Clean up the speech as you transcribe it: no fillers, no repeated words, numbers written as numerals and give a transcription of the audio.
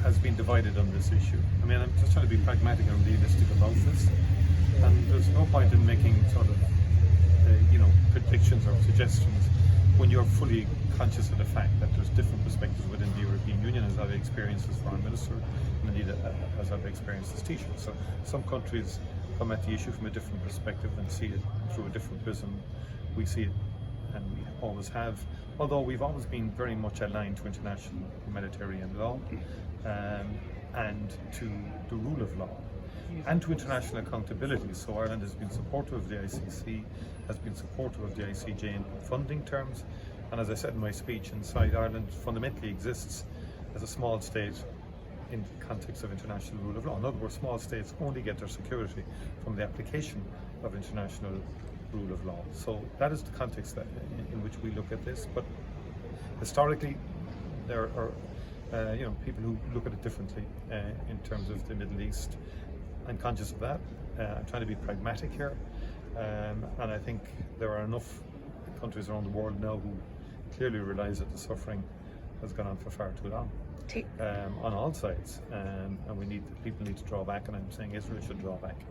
has been divided on this issue. I mean, I'm just trying to be pragmatic and realistic about this, and there's no point in making sort of predictions or suggestions when you're fully conscious of the fact that there's different perspectives within the European Union, as I've experienced as Foreign Minister, and indeed as I've experienced as teacher. So some countries come at the issue from a different perspective and see it through a different prism. We see it, and we always have, although we've always been very much aligned to international humanitarian law and to the rule of law and to international accountability. So Ireland has been supportive of the ICC, has been supportive of the ICJ in funding terms, and as I said in my speech, inside Ireland fundamentally exists as a small state in the context of international rule of law. In other words, small states only get their security from the application of international rule of law. So that is the context in which we look at this. But historically, there are people who look at it differently in terms of the Middle East. I'm conscious of that. I'm trying to be pragmatic here, and I think there are enough countries around the world now who clearly realise that the suffering has gone on for far too long on all sides, and people need to draw back, and I'm saying Israel should draw back.